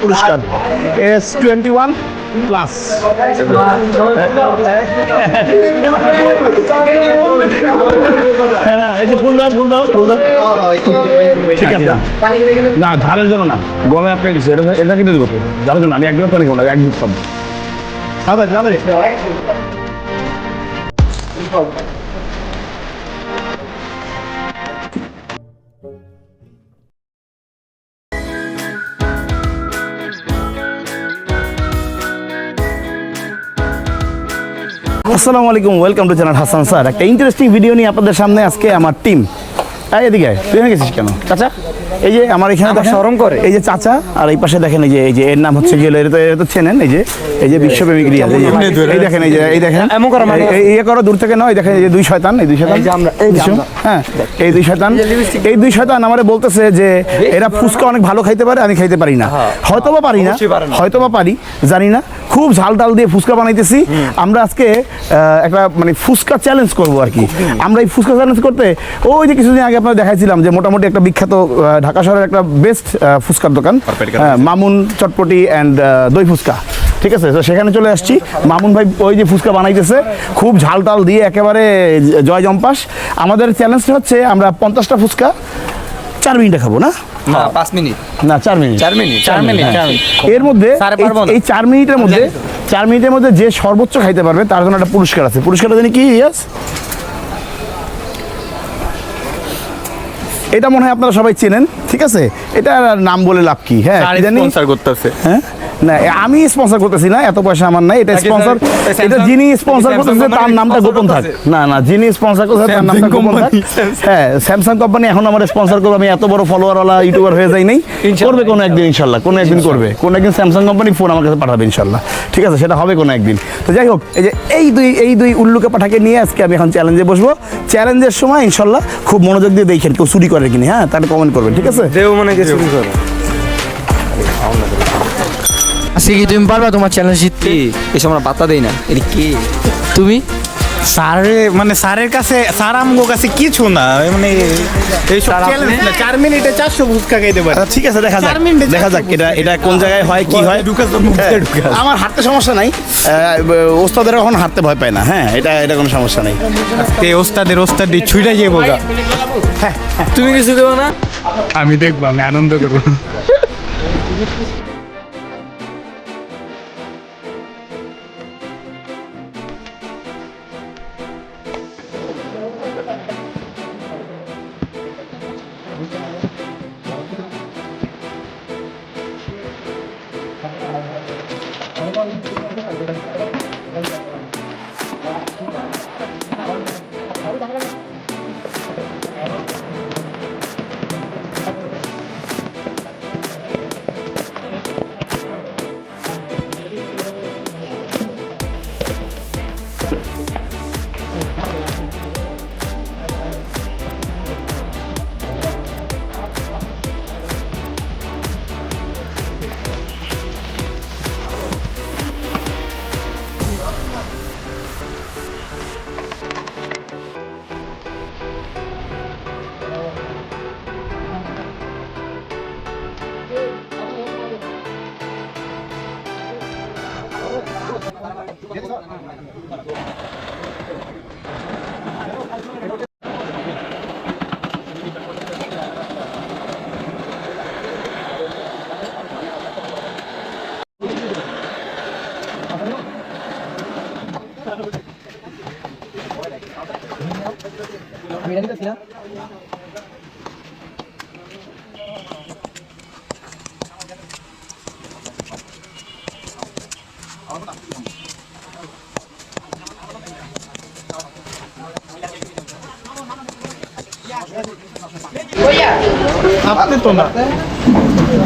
পুরস্কার S21 plus. এই যে ফুল দাও ঠিক আছে না, ঝালের জন্য না, গমে আপনাকে এটা কিনে দেবো ঝালের জন্য। আমি একদম পানি খাবো না, একদম খাবো। আসসালামু আলাইকুম, welcome to channel Hasan sir. একটা ইন্টারেস্টিং ভিডিও নিয়ে আপনাদের সামনে আজকে আমার টিম। এদিকে তুই হয়ে গেছিস কেন চাচা? এই যে আমার এখানে শরম করে, এই যে চাচা, আর এই পাশে দেখেন এই যে এর নাম হচ্ছে গেল, এটা তো চেনেন, এই যে বিশ্বপ্রেমিক রিয়াজ। এই দেখেন এই দেখেন ইয়ে করো দূর থেকে নয়, দেখেন এই যে দুই শয়তান, হ্যাঁ এই দুই শয়তান আমারে বলতেছে যে এরা ফুচকা অনেক ভালো খাইতে পারে, আমি খাইতে পারি না। হয়তোবা পারি না, হয়তোবা পারি, জানি না। খুব ঝাল ডাল দিয়ে ফুচকা বানাইতেছি আমরা আজকে। একটা মানে ফুচকা চ্যালেঞ্জ করবো আর কি। আমরা এই ফুচকা চ্যালেঞ্জ করতে ওই যে কিছুদিন আগে আপনারা দেখাইছিলাম যে মোটামুটি একটা বিখ্যাত ঢাকা শহরের একটা বেস্ট ফুচকার দোকান, মামুন চটপটি অ্যান্ড দই ফুচকা, ঠিক আছে? তো সেখানে চলে আসছি। মামুন ভাই ওই যে ফুচকা বানাইতেছে খুব ঝাল টাল দিয়ে একেবারে জয় জম্পাস। আমাদের চ্যালেঞ্জটা হচ্ছে আমরা 50টা ফুচকা 4 মিনিটে খাবো, না 5 মিনিট, না 4 মিনিট। এর মধ্যে এই 4 মিনিটের মধ্যে যে সর্বোচ্চ খাইতে পারবে তার জন্য একটা পুরস্কার আছে। পুরস্কারটা জানি কি? ইয়াস, এটা মনে হয় আপনারা সবাই চেনেন, ঠিক আছে? এটা নাম বলে লাভ কি? হ্যাঁ, হ্যাঁ না, আমি স্পন্সর করতেছি না, এত পয়সা আমার নাই। এটা স্পন্সর, এটা যিনি স্পন্সর করতেছে তার নামটা গোপন থাক। না যিনি স্পন্সর করতেছে তার নামটা গোপন থাক। হ্যাঁ, স্যামসাং কোম্পানি এখন আমার স্পন্সর করবে। আমি এত বড় ফলোয়ারওয়ালা ইউটিউবার হয়ে যাই নাই, করবে কোনো একদিন ইনশাল্লাহ। কোনো একদিন করবে, কোনো একদিন স্যামসাং কোম্পানি ফোন আমার কাছে পাঠাবে ইনশাল্লাহ, ঠিক আছে? সেটা হবে কোনো একদিন। তো যাই হোক, এই যে এই দুই উল্লুকে পাঠাকে নিয়ে আজকে আমি এখন চ্যালেঞ্জে বসবো। চ্যালেঞ্জের সময় ইনশাল্লাহ খুব মনোযোগ দিয়ে দেখেন কেউ চুরি করে কিনা, হ্যাঁ তাহলে কমেন্ট করবেন, ঠিক আছে? আজকে কি তুমি পারবা তোমার চ্যালেঞ্জ জিততে? এসব আমরা পাত্তা দেই না। এটা কি তুমি স্যারের কাছে, স্যার আমগো কাছে কিছু না, মানে এইসব চ্যালেঞ্জ না। 4 মিনিটে 400 ফুচকা খাইতে পারে। ঠিক আছে, দেখা যাক এটা কোন জায়গায় হয়, কি হয়। আমার হাঁটতে সমস্যা নাই, ওস্তাদের এখন হাঁটতে ভয় পায় না। হ্যাঁ, এটা কোনো সমস্যা নেই। ওস্তাদ ছুটে যাবো গা। তুমি কিছু দেবো না? আমি দেখবো, আমি আনন্দ করবো।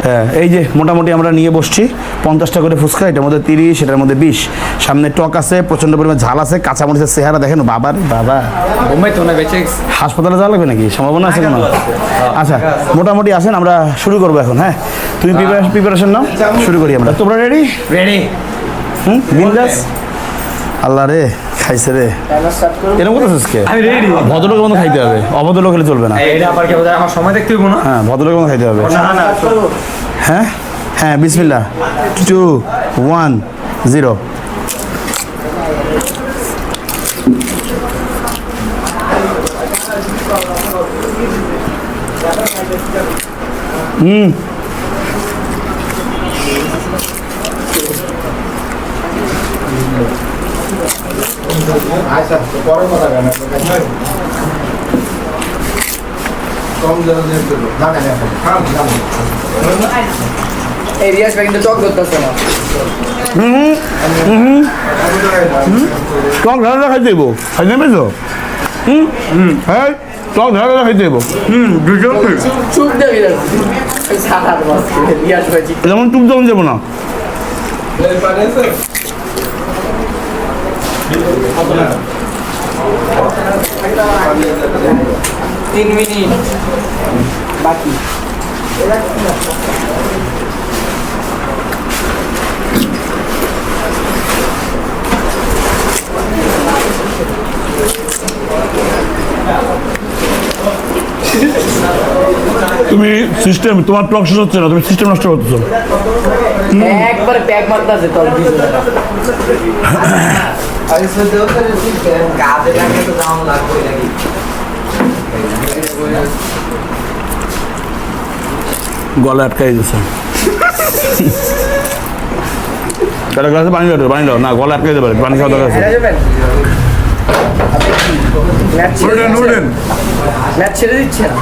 হ্যাঁ, এই যে মোটামুটি আমরা নিয়ে বসছি 50টা করে ফুচকা। এটার মধ্যে 30, এটার মধ্যে 20। সামনে টক আছে, প্রচন্ড পরিমাণে ঝাল আছে, কাঁচামরিচের চেহারা দেখেন। বাবা হাসপাতালে যাওয়া লাগবে নাকি? সম্ভাবনা আছে কেন? আচ্ছা, মোটামুটি আসেন, আমরা শুরু করবো এখন। হ্যাঁ, তুমি প্রিপারেশন নাও, শুরু করি আমরা। তোমরা রেডি? রেডি। বিন্দাস। আল্লাহ রে, খাইছে রে টাইমার স্টার্ট করো। এরকম করতেছিস কে আমি রেডি ভদ্রলোকের মতো খাইতে হবে অভদ্রলোক হলে চলবে না এটা আবার কেউ আমার সময় দেখতে হইব না হ্যাঁ ভদ্রলোকের মতো খাইতে হবে না না স্টার্ট করো। হ্যাঁ হ্যাঁ বিসমিল্লাহ 2 1 0 এই রিয়াজ ভাই কিন্তু টক করতেছে না। টক ঝালটা খাইতে দেবো খাইতে পেয়েছো হ্যাঁ টক ঝালটা খাইতে দেবো চুপ দেখে যাচ্ছে। সাত মাস রিয়াজ ভাই ঠিক যেমন টুক যেমন যাবো না 3 মিনিট বাকি। তুমি সিস্টেম তোমার টক শেষ হচ্ছে না তুমি সিস্টেম নষ্ট করতেছো একবার প্যাক মারতেছে তোর গলা আটকাই দিচ্ছে একটা গ্লাসে পানি দাও পানি দাও না গলা আটকাই দিতে পারে পানি খাওয়া দরকার আছে ম্যাচ ছেড়ে দিচ্ছে না।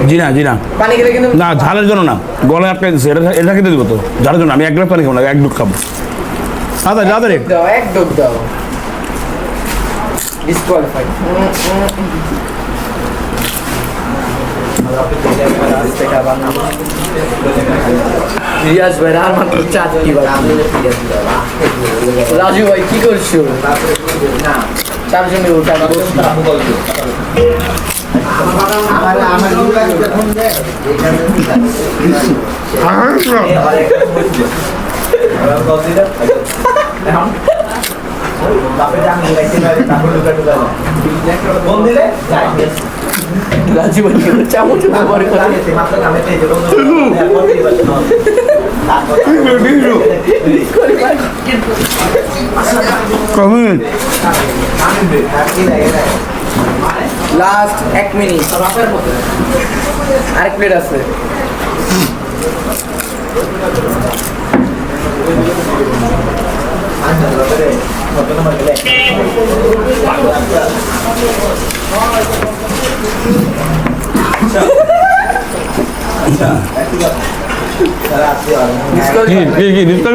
জি না জি না পানি খেলে কিন্তু না ঝালের জন্য না গলায় আটকাই দিচ্ছে এটা খেতে দেবো তো ঝালের জন্য আমি এক গ্লাস পানি খাবো না এক ডুব খাবো আদা যাদের দাও, এক ডোব দাও। ডিসকোয়ালিফাইড। রিয়াজ ভাই আর মাত্র 4টি বাকি। রাজু ভাই কি করছো? না 4 জনের ওটা রাজু ভাই কি করছে? চামচ ব্যবহার করে লাস্ট 1 মিনিট আরেক প্লেট আছে।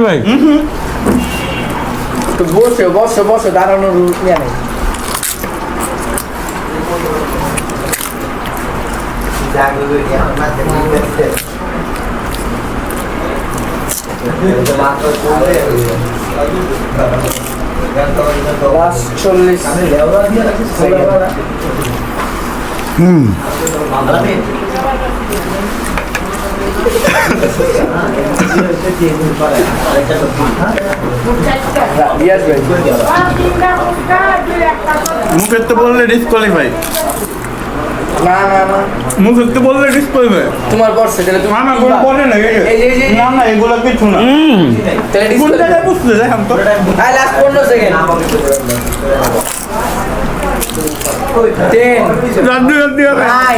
ভাই তো বসে বসে বসে দাঁড়ানোর ইয়ে নেই। লাস্ট 40 রিয়াজ ভাই মুখের তো বললে ডিসকোয়ালিফাই না না না মুখের তো বললে ডিসকোয়ালিফাই তোমার পড়ছে তাহলে তুমি না না বলে না না না এগুলো কিছু না তাহলে কোন ডিসপ্লে জায়গায় বুঝতে দেখাম তো আই লাস্ট 15 সেকেন্ড 10 রাজ্য রাজ্য 9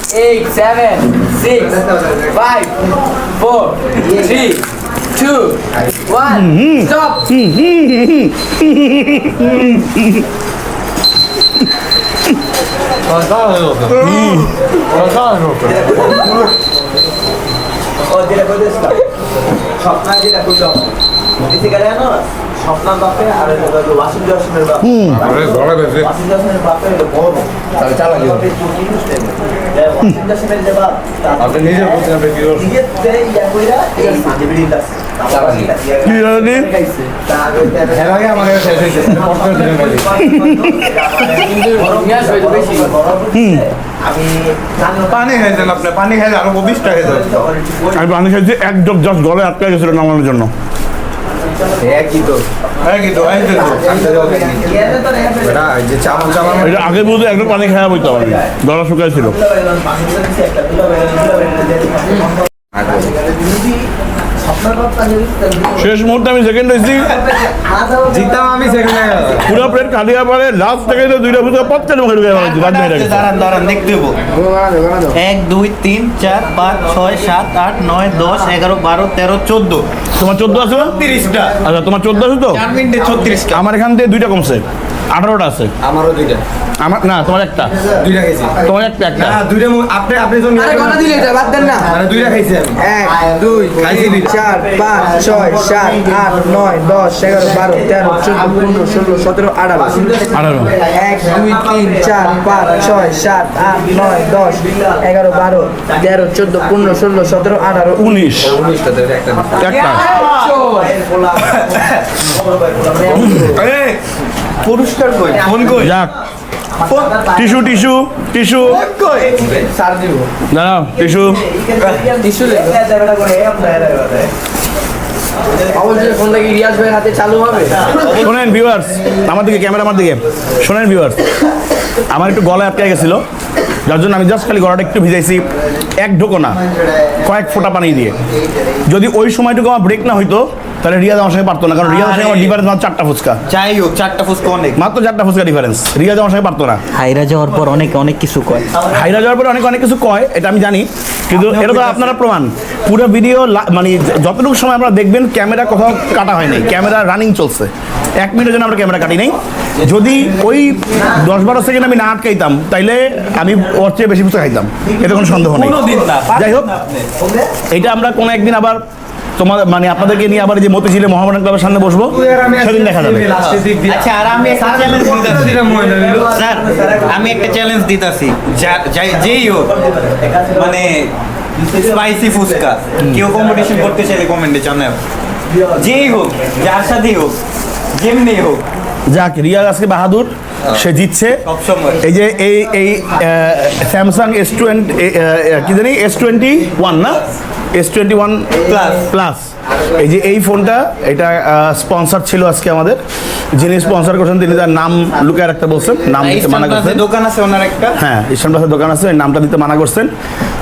8 7 6 5 4 3 2 1 stop স্বপ্নার বাপে আর ওয়াসিম জসিমের বাপ ওয়াসিম জসিমের বাপে বড় তাহলে চালা দিও ওয়াসিম জসিমের যে বাপ আপনি নিজে বলছেন আপনি কি করছেন নিজের থেকে ইয়া কইরা এই সার্টিফিকেট আছে চালা দিও কি জানি এর আগে আমার কাছে শেষ হয়েছে পড়তে দিলেন না কিন্তু রিয়াজ ভাই তো বেশি আমি পানি খাইছেন আপনি পানি খাইলে আরো 20 টাকা খেতে আমি পানি খাইছি এক ডোব জাস্ট গলায় আটকাই গেছিল নামানোর জন্য একই তো বেটা, এই যে চামচ চামচ এটা আগে বলতে একটু পানি খাওয়া বইতে হবে, গলা শুকায় ছিল। শেষ মুহূর্তে আমি সেকেন্ড হয়েছি, জিতাম আমি সেখানে। পুরো প্লেট খালিয়া পরে লাস্ট থেকে তো দুইটা ফুটো পথের মুখে ঢুকে গেছে, বাদ হয়ে গেছে। দাঁড়ান দেখতে দেবো। 1 2 3 4 5 6 7 8 9 10 11 12 13 14। তোমার 14 আছে না? 30টা। আচ্ছা তোমার 14 আছে তো? 4 মিনিটে 36টা। আমার এখান থেকে দুইটা কমছে, 18টা আছে। আমারও দুইটা আমার না, তোমার একটা, দুইটা খাইছি। তোমার একটা একটা। না দুইটা আপনি আপনি তো আরে গলা দিলে এটা বাদ দেন না। মানে দুইটা খাইছি আমি। 1 2 3 4 5 6 7 8 9 10 11 12 13 14 15 16 17 18 18 1 2 3 4 5 6 7 8 9 10 11 12 13 14 15 16 17 18 19 19টা ধরে একটা একটা। পুরস্কার কই? ফোন কই? যাক, টিস্যু টিস্যু টিস্যু সার দিব দাঁড়াও, টিস্যু। টিস্যু দে। অবশ্যই ফোনটা কি রিয়াজ ভাইয়ের হাতে চালু হবে? শোনেন ভিউয়ার্স, আমার দিকে ক্যামেরা, আমার দিকে শোনেন ভিউয়ার্স, আমার একটু গলায় আটকে গেছিলো, যার জন্য আমি জাস্ট খালি গলাটা একটু ভিজাইছি, এক ঢোকো না, কয়েক ফোঁটা পানি দিয়ে। যদি ওই সময়টুকু আমার ব্রেক না হইতো তাহলে রিয়াজ আমার সঙ্গে পারতো না, কারণ রিয়াজ সঙ্গে আমার ডিফারেন্স মাত্র 4টা ফুচকা, যাই হোক 4টা ফুচকা অনেক। মাত্র 4টা ফুচকা ডিফারেন্স, রিয়াজ আমার সঙ্গে পারতো না। হাইরা যাওয়ার পর অনেক কিছু কয়। হাইরা যাওয়ার পরে অনেক অনেক কিছু কয়, এটা আমি জানি, কিন্তু এটা তো আপনারা প্রমাণ। পুরো ভিডিও মানে যতটুকু সময় আপনারা দেখবেন ক্যামেরা কোথাও কাটা হয় নাই, ক্যামেরা রানিং চলছে, 1 মিনিটের জন্য আমরা ক্যামেরা কাটি নাই। যদি ওই 10-12 সেকেন্ড আমি না আটকাইতাম তাইলে আমি ওর চেয়ে বেশি ফুচকা খাইতাম, এতে কোনো সন্দেহ নেই। কোনোদিন না। যাই হোক, এটা আমরা কোনো একদিন আবার তোমার মানে আপনাদেরকে নিয়ে আবার যে মতিঝিলে মহামেডান ক্লাবের সামনে বসবো, সেদিন দেখা যাবে। লাস্টের দিক দিয়ে আচ্ছা, আর আমি একটা চ্যালেঞ্জ দিতেছি দিলাম ময়না দিল। স্যার, আমি একটা চ্যালেঞ্জ দিতেছি, যেই হোক মানে স্পাইসি ফুচকা কেউ কম্পিটিশন করতে চাইলে কমেন্টে জানাও, যেই হোক, যার সাথেই হোক, যেমনি হোক। যাক, রিয়াজ আজকে বাহাদুর, সে জিতছে। সবসময়। এই যে এই স্যামসাং S20 কি জানি S21 না, S21 প্লাস, এই যে এই ফোনটা, এটা স্পন্সর ছিল আজকে আমাদের, যিনি স্পন্সর করছেন তিনি তার নাম লুকায় রাখতে বলছেন, নাম দিতে মানা করছেন। দোকান আছে ওনার একটা, হ্যাঁ ইস্টার্ন প্লাসের দোকান আছে, নামটা দিতে মানা করছেন,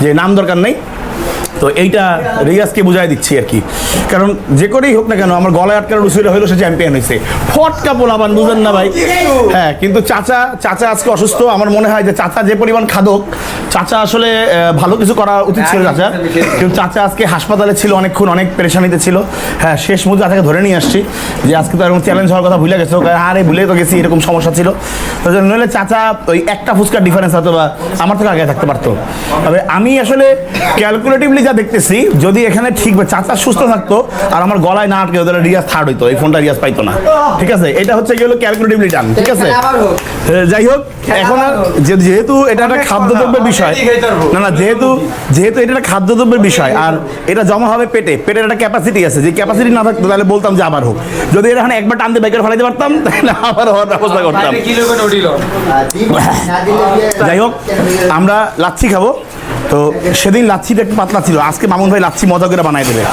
যে নাম দরকার নেই। তো এইটা রিয়াজকে বুঝাই দিচ্ছি আর কি, কারণ যে করেই হোক না কেন আমার গলায় আটকানোর রুচিটা হইলো, সে চ্যাম্পিয়ন হয়েছে। ফটকা পোলাবান, বুঝেন না ভাই? হ্যাঁ, কিন্তু চাচা আজকে অসুস্থ। আমার মনে হয় যে চাচা যে পরিমাণ খাদক, চাচা আসলে ভালো কিছু করা উচিত ছিল চাচা, কিন্তু চাচা আজকে হাসপাতালে ছিল অনেকক্ষণ, অনেক পেরেশানিতে ছিল। হ্যাঁ, শেষ মুহূর্তে চাচাকে ধরে নিয়ে আসছি, যে আজকে তো এরকম চ্যালেঞ্জ হওয়ার কথা ভুলে গেছে, আরে ভুলে তো গেছি, এরকম সমস্যা ছিল। তো নইলে চাচা ওই একটা ফুচকার ডিফারেন্স হয়তো বা আমার থেকে আগে থাকতে পারতো। তবে আমি আসলে ক্যালকুলেটিভলি যা দেখতেছি, যদি এখানে ঠিক চাচা সুস্থ থাকতো আর আমার গলায় না আটকে তাহলে রিয়াজ থার্ড হইতো, এই ফোনটা রিয়াজ পাইতো না। ঠিক আছে, এটা হচ্ছে কি হলো ক্যালকুলেটিভলি ডান। ঠিক আছে, আবার হোক। যাই হোক, এখন আর যেহেতু এটা একটা খাদ্যদ্রব্যের বিষয়, না যেহেতু এটা একটা খাদ্যদ্রব্যের বিষয়, আর এটা জমা হবে পেটের একটা ক্যাপাসিটি আছে, যে ক্যাপাসিটি না থাকতো তাহলে বলতাম যে আবার হোক। যদি এটা এখানে একবার টান দিয়ে বেকার ফেলাইতে পারতাম তাহলে আবার হওয়ার ব্যবস্থা করতাম। যাই হোক, আমরা লাচ্ছি খাবো। তো সেদিন লাচ্ছিটা একটু পাতলা ছিল, আজকে মামুন ভাই লাচ্ছি মজা করে বানাই দেবে।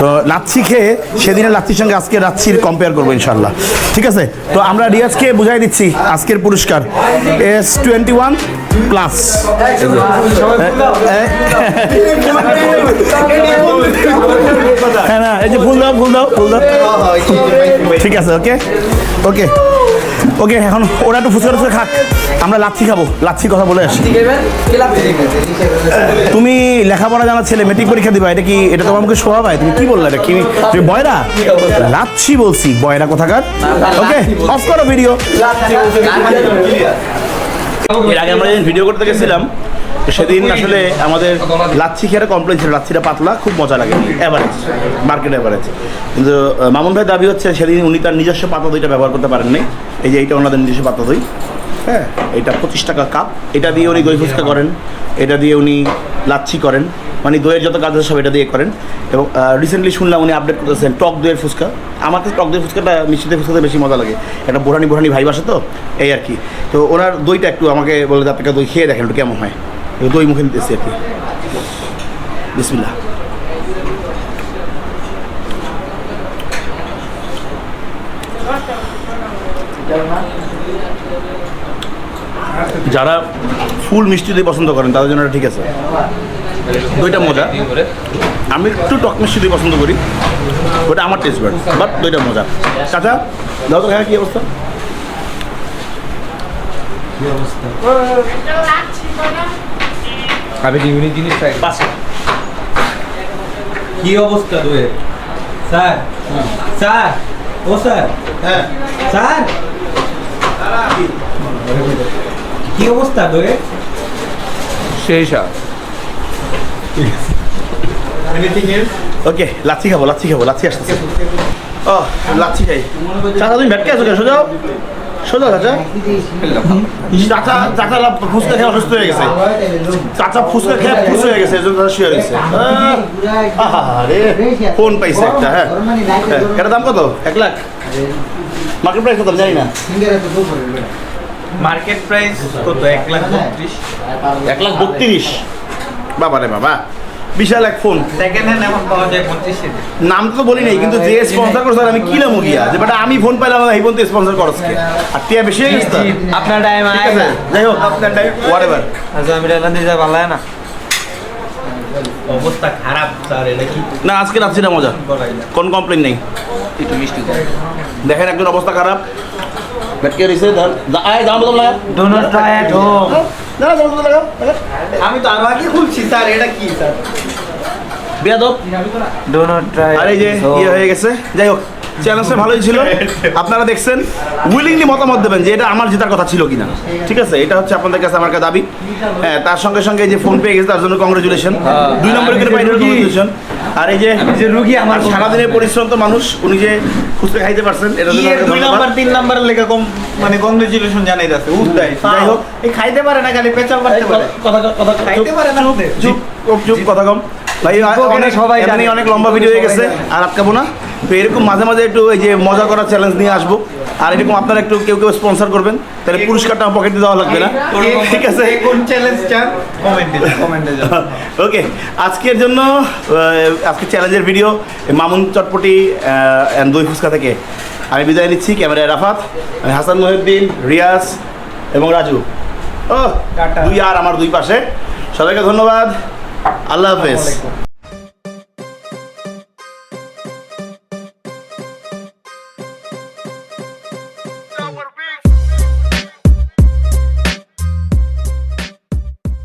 তো লাচ্ছি খেয়ে সেদিনের লাচ্ছির সঙ্গে আজকে লাচ্ছির কম্পেয়ার করবো ইনশাল্লাহ। ঠিক আছে, তো আমরা রিয়াজকে বুঝাই দিচ্ছি আজকের পুরস্কার S21 প্লাস। হ্যাঁ না, এই যে ফুল দাও। ঠিক আছে, ওকে, এখন ওরা একটু ফুচকা খাক, আমরা লাচ্ছি খাবো। লাচ্ছি কথা বলে আসি। তুমি লেখাপড়া জানার ছেলে, মেট্রিক পরীক্ষা দিবা, এটা তোমার মুখে শোভা পায়? তুমি কি বললে? এটা কি তুমি বয়রা? লাচ্ছি বলছি, বয়রা কোথাকার। ওকে, অফ করো ভিডিও। এর আগে আমরা যেদিন ভিডিও করতে গেছিলাম সেদিন আসলে আমাদের লাচ্ছি খেয়ে কমপ্লেন ছিল, লাচ্ছিটা পাতলা, খুব মজা লাগে, অ্যাভারেজ, মার্কেট অ্যাভারেজ। কিন্তু মামুন ভাই দাবি হচ্ছে সেদিন উনি তার নিজস্ব পাতা দইটা ব্যবহার করতে পারেননি। এই যে এইটা ওনাদের নিজস্ব পাতা দই, হ্যাঁ, এটা 25 টাকা কাপ। এটা দিয়ে উনি দই ফুচকা করেন, এটা দিয়ে উনি লাচ্ছি করেন, মানে দইয়ের যত কাজ আছে সব এটা দিয়ে করেন। এবং রিসেন্টলি শুনলাম উনি আপডেট করতেছেন টক দইয়ের ফুচকা। আমার কাছে টক দইয়ের ফুচকাটা মিষ্টি দই ফুচকাতে বেশি মজা লাগে, একটা বোরানি ভাই বাসে তো, এই আর কি। তো ওনার দইটা একটু আমাকে বলে যে আপনাকে দই খেয়ে দেখেন একটু কেমন হয়, দই মুখে নিতেছি আর কি। বিসমিল্লাহ। যারা ফুল মিষ্টি দিয়ে পছন্দ করেন তাদের জন্য এটা ঠিক আছে, দইটা মজা। আমি একটু টক মিষ্টি দিয়ে পছন্দ করি, ওটা আমার টেস্ট বাট দইটা মজা। চাচা দাও তো খায়, কি অবস্থা? আমি কি ইউনিক জিনিস চাই? পাঁচ। কি অবস্থা দইয়ের? স্যার স্যার ও স্যার হ্যাঁ স্যার কি অবস্থা দইয়ের? সেই সাপ। ওকে, লাচ্ছি খাবো, লাচ্ছি আসতেছে। ও লাচ্ছি খাই। চাচা তুমি ভেটকে আছো কেন? সোজা সোজা চাচা। চাচা ফুচকা খেয়ে অসুস্থ হয়ে গেছে। চাচা ফুচকা খেয়ে ফুস হয়ে গেছে, এজন্য চাচা শুয়ে গেছে। আরে ফোন পাইছে একটা। হ্যাঁ, এটার দাম কত? 1 লাখ। মার্কেট প্রাইস কত জানি না। মার্কেট প্রাইস কত? 1,32,000। 1,32,000। বাবা রে বাবা, বিশাল এক ফোন। সেকেন্ড হ্যান্ড এখন পাওয়া যায় 25,000 নাম তো বলি নাই, কিন্তু যে স্পন্সর করছে আমি কিলাম গিয়া যে বেটা আমি ফোন পাইলাম এই ফোন তো স্পন্সর করছে আর টিয়া বেশি হয়ে গেছে তো? আপনার টাইম ঠিক আছে, যাই হোক আপনার টাইম হোয়াটএভার। আচ্ছা আমি রেলান দিয়ে যা ভালো না অবস্থা খারাপ স্যার, এটা কি না আজকে রাত্রিটা মজা, কোন কমপ্লেন নেই। একটু মিষ্টি দেখেন একজন অবস্থা খারাপ, ব্যাটকে রইছে ধর আয় দাম বদল লাগা। Do not try at home. না দাম বদল লাগা। আমি তো আরো আগে খুলছি স্যার, এটা কি স্যার? বিয়াদব। Do not try. আর এই যে ইয়ে হয়ে গেছে। যাই হোক চ্যালেঞ্জটা ভালোই ছিল, আপনারা দেখছেন। উইলিংলি মতামত দেবেন যে এটা আমার জেতার কথা ছিল কিনা। ঠিক আছে, এটা হচ্ছে আপনাদের কাছে আমার কাছে দাবি। হ্যাঁ, তার সঙ্গে সঙ্গে যে ফোন পেয়ে গেছে তার জন্য কংগ্রেচুলেশন। 2 নম্বরে করে পাইলে কংগ্রেচুলেশন। আর এই যে রুগী আমার সারাদিনের পরিশ্রম তো মানুষ, উনি যে ফুচকা খাইতে পারছেন এটা জন্য এর 2 নাম্বার 3 নাম্বারের লেখা কম মানে কংগ্রেচুলেশন জানাই যাচ্ছে উদ্দাই। যাই হোক, এই খাইতে পারে না, খালি পেঁচাল করতে পারে। খাইতে পারে না। চুপ কথা কম ভাই। অনেক সবাই জানে। এমনি অনেক লম্বা ভিডিও হয়ে গেছে, আর আটকাবো না। তো এরকম মাঝে মাঝে একটু এই যে মজা করার চ্যালেঞ্জ নিয়ে আসবো। আর এরকম আপনারা একটু কেউ কেউ স্পন্সর করবেন, তাহলে পুরস্কারটা পকেটে দেওয়া লাগবে না। ঠিক আছে, কোন চ্যালেঞ্জ চান কমেন্টে জানান। ওকে, আজকের জন্য আজকে চ্যালেঞ্জের ভিডিও মামুন চটপটি দই ফুচকা থেকে আমি বিদায় নিচ্ছি। ক্যামেরায় রাফাত, আমি হাসান মহিউদ্দিন, রিয়াজ এবং রাজু। ও দুই আর আমার দুই পাশে। সবাইকে ধন্যবাদ, আল্লাহ হাফেজ।